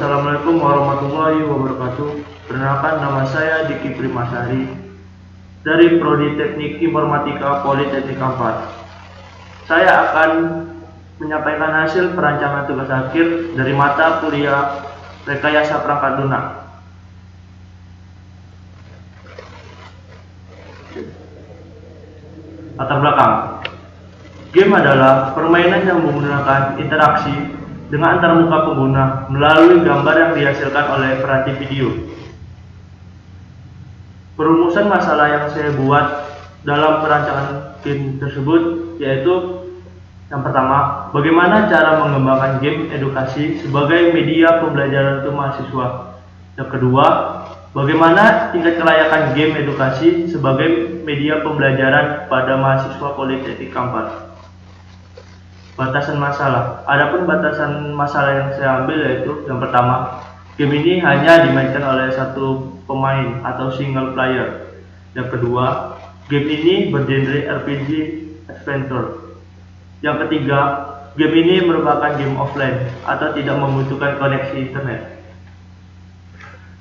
Assalamualaikum warahmatullahi wabarakatuh. Perkenalkan, nama saya Diki Primasari dari Prodi Teknik Informatika Politeknik Kampar. Saya akan menyampaikan hasil perancangan tugas akhir dari mata kuliah Rekayasa Perangkat Lunak. Latar belakang. Game adalah permainan yang menggunakan interaksi dengan antarmuka pengguna melalui gambar yang dihasilkan oleh peranti video. Perumusan masalah yang saya buat dalam perancangan game tersebut yaitu yang pertama, bagaimana cara mengembangkan game edukasi sebagai media pembelajaran untuk mahasiswa. Yang kedua, bagaimana tingkat kelayakan game edukasi sebagai media pembelajaran pada mahasiswa Politeknik Kampar. Batasan masalah. Adapun batasan masalah yang saya ambil yaitu yang pertama, game ini hanya dimainkan oleh satu pemain atau single player. Yang kedua, game ini bergenre RPG adventure. Yang ketiga, game ini merupakan game offline atau tidak membutuhkan koneksi internet.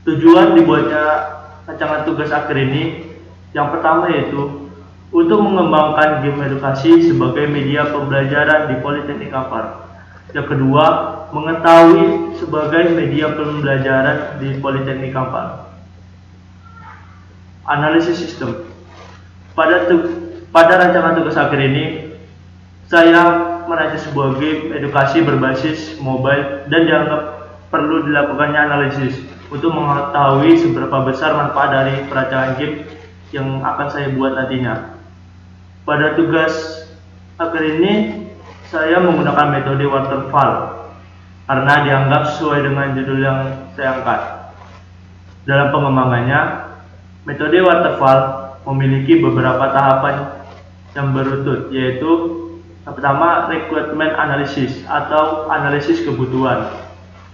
Tujuan dibuatnya rancangan tugas akhir ini yang pertama yaitu untuk mengembangkan game edukasi sebagai media pembelajaran di Politeknik Kampar. Yang kedua, mengetahui sebagai media pembelajaran di Politeknik Kampar. Analisis sistem. Pada rancangan tugas akhir ini, saya merancang sebuah game edukasi berbasis mobile dan dianggap perlu dilakukannya analisis untuk mengetahui seberapa besar manfaat dari perancangan game yang akan saya buat nantinya. Pada tugas akhir ini, saya menggunakan metode waterfall karena dianggap sesuai dengan judul yang saya angkat. Dalam pengembangannya, metode waterfall memiliki beberapa tahapan yang berutut, yaitu yang pertama, requirement analysis atau analisis kebutuhan.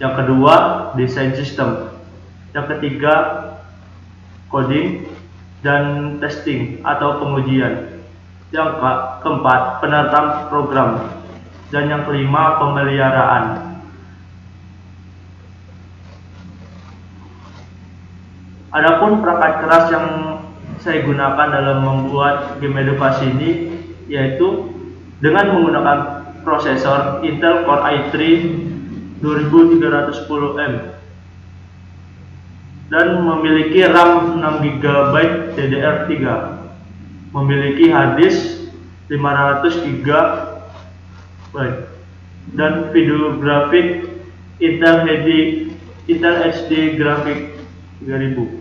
Yang kedua, desain sistem. Yang ketiga, coding dan testing atau pengujian. Yang keempat, penataan program. Dan yang kelima, pemeliharaan. Adapun perangkat keras yang saya gunakan dalam membuat game edukasi ini yaitu dengan menggunakan prosesor Intel Core i3 2310M dan memiliki RAM 6GB DDR3, memiliki harddisk 500 GB dan video grafik Intel HD Graphics 3000.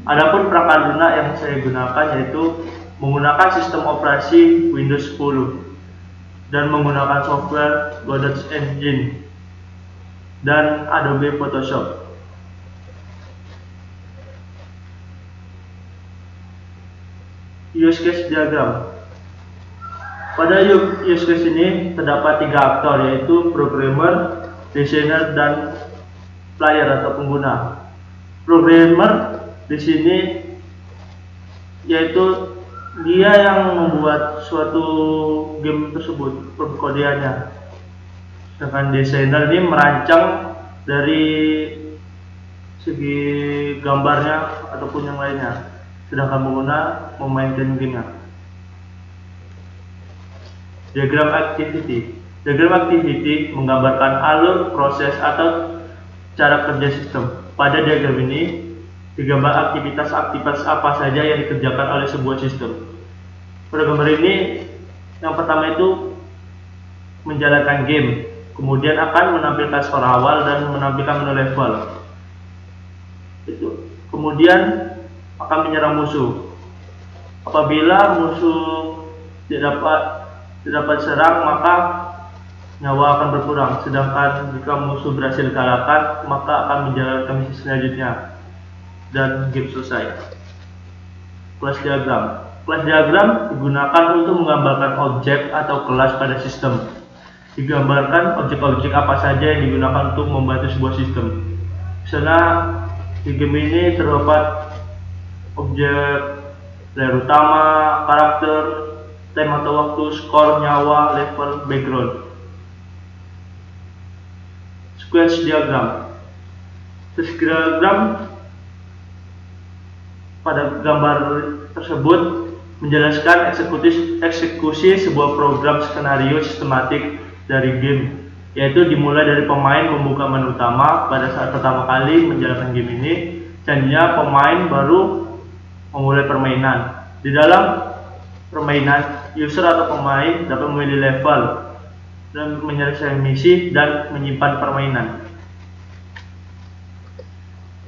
Adapun perangkat lunak yang saya gunakan yaitu menggunakan sistem operasi Windows 10 dan menggunakan software Godot Engine dan Adobe Photoshop. Use case diagram. Pada use case ini terdapat 3 aktor yaitu programmer, designer, dan player atau pengguna. Programmer di sini yaitu dia yang membuat suatu game tersebut, perkodeannya. Sedangkan desainer ini merancang dari segi gambarnya ataupun yang lainnya. Sedangkan pengguna memainkan gamenya. Diagram activity. Diagram activity menggambarkan alur, proses, atau cara kerja sistem. Pada diagram ini digambar aktivitas-aktivitas apa saja yang dikerjakan oleh sebuah sistem. Pada gambar ini, yang pertama itu menjalankan game, kemudian akan menampilkan skor awal dan menampilkan menu level. Kemudian akan menyerang musuh. Apabila musuh tidak dapat serang, maka nyawa akan berkurang. Sedangkan jika musuh berhasil dikalahkan, maka akan menjalankan misi selanjutnya dan game selesai. Kelas diagram. Kelas diagram digunakan untuk menggambarkan objek atau kelas pada sistem. Digambarkan objek-objek apa saja yang digunakan untuk membantu sebuah sistem. Misalnya di game ini terdapat objek player utama, karakter, time atau waktu, skor, nyawa, level, background. sequence diagram. Sequence diagram pada gambar tersebut menjelaskan eksekusi sebuah program skenario sistematik dari game, yaitu dimulai dari pemain membuka menu utama pada saat pertama kali menjalankan game ini. Selanjutnya pemain baru memulai permainan. Di dalam permainan, user atau pemain dapat memilih level dan menyelesaikan misi dan menyimpan permainan.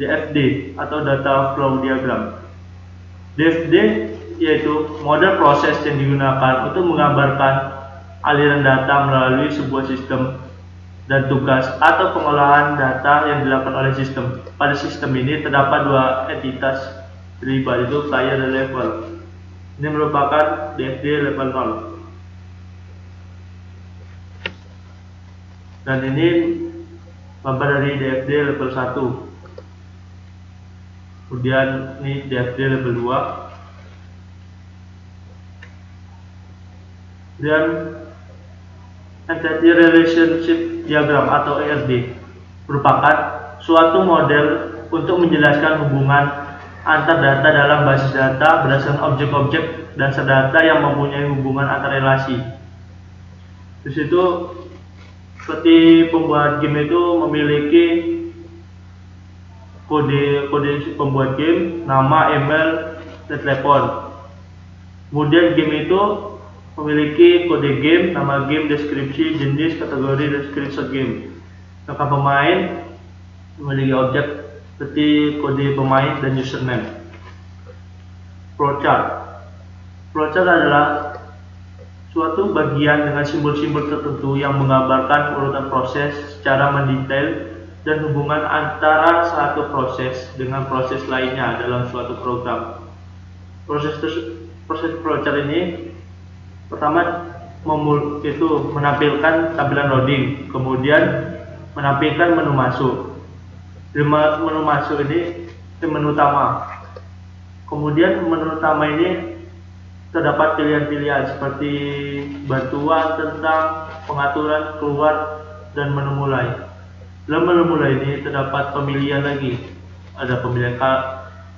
DFD atau Data Flow Diagram. DFD yaitu model proses yang digunakan untuk menggambarkan aliran data melalui sebuah sistem dan tugas atau pengolahan data yang dilakukan oleh sistem. Pada sistem ini terdapat dua entitas terlibat, yaitu player dan level. Ini merupakan DFD level 0. Dan ini gambar dari DFD level 1. Kemudian ini DFD level 2. Dan Entity Relationship Diagram atau ERD merupakan suatu model untuk menjelaskan hubungan antar data dalam basis data berdasarkan objek-objek dasar data yang mempunyai hubungan antar relasi. Di situ seperti pembuat game itu memiliki kode pembuat game, nama, email, dan telepon. Kemudian game itu memiliki kode game, nama game, deskripsi, jenis, kategori, dan screenshot game. Sedangkan pemain memiliki objek seperti kode pemain dan username. Flowchart. Flowchart adalah suatu bagian dengan simbol-simbol tertentu yang menggambarkan urutan proses secara mendetail dan hubungan antara satu proses dengan proses lainnya dalam suatu program. Proses flowchart ini pertama itu menampilkan tampilan loading, kemudian menampilkan menu masuk. Di menu masuk ini menu utama. Kemudian menu utama ini terdapat pilihan-pilihan seperti bantuan, tentang, pengaturan, keluar, dan menu mulai. Dalam menu mulai ini terdapat pemilihan lagi. Ada pemilihan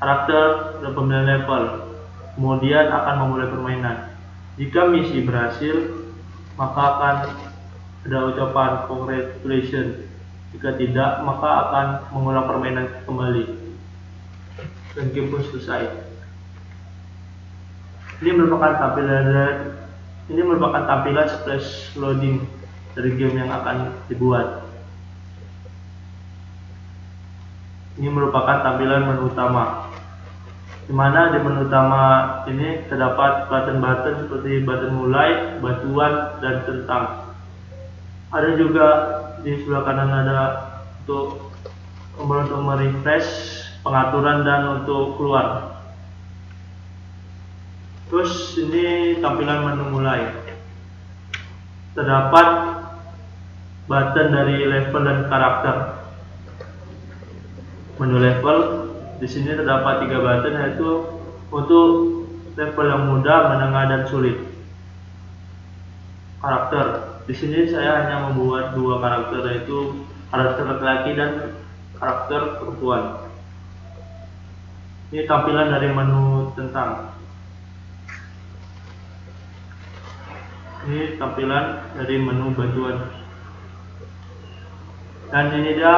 karakter dan pemilihan level. Kemudian akan memulai permainan. Jika misi berhasil, maka akan ada ucapan congratulations. Jika tidak, maka akan mengulang permainan kembali. Dan game pun selesai. Ini merupakan tampilan splash loading dari game yang akan dibuat. Ini merupakan tampilan menu utama, di mana di menu utama ini terdapat button-button seperti button mulai, bantuan, dan tentang. Ada juga di sebelah kanan ada untuk merefresh, pengaturan, dan untuk keluar. Terus ini tampilan menu mulai. Terdapat button dari level dan karakter. Menu level, di sini terdapat 3 button, yaitu untuk level yang mudah, menengah, dan sulit. Karakter, di sini saya hanya membuat 2 karakter, yaitu karakter laki-laki dan karakter perempuan. Ini tampilan dari menu tentang. Ini tampilan dari menu bantuan. Dan ini dia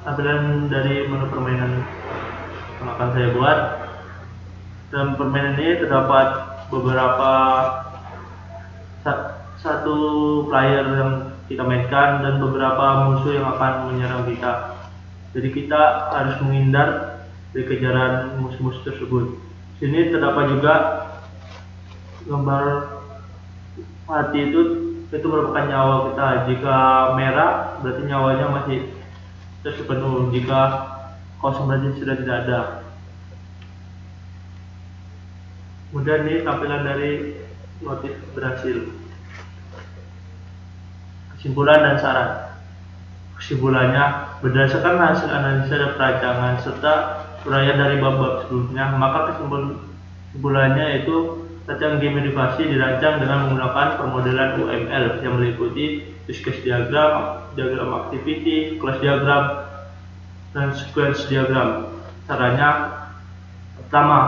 tampilan dari menu permainan yang akan saya buat. Dalam permainan ini terdapat beberapa satu player yang kita mainkan dan beberapa musuh yang akan menyerang kita. Jadi kita harus menghindar dari kejaran musuh-musuh tersebut. Sini terdapat juga gambar hati, itu merupakan nyawa kita. Jika merah berarti nyawanya masih terpenuh, jika kosong berarti sudah tidak ada. Kemudian ini tampilan dari notif berhasil. Kesimpulan dan saran. Kesimpulannya, berdasarkan hasil analisa dan perancangan serta uraian dari bab-bab sebelumnya, maka kesimpulannya yaitu rancangan game edukasi dirancang dengan menggunakan permodelan UML yang meliputi use case diagram, diagram activity, class diagram, dan sequence diagram. Caranya, pertama,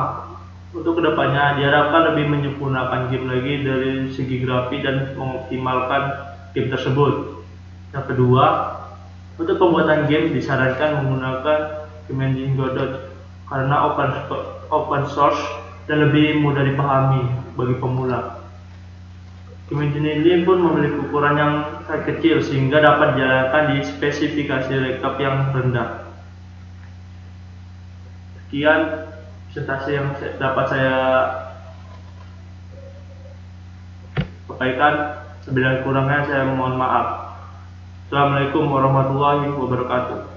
untuk kedepannya diharapkan lebih menyempurnakan game lagi dari segi grafik dan mengoptimalkan game tersebut. Yang kedua, untuk pembuatan game disarankan menggunakan game engine Godot karena open source dan lebih mudah dipahami bagi pemula. Game engine ini pun memiliki ukuran yang sangat kecil sehingga dapat dijalankan di spesifikasi rekap yang rendah. Sekian presentasi yang dapat saya sampaikan. Sebila kurangnya saya mohon maaf. Assalamualaikum warahmatullahi wabarakatuh.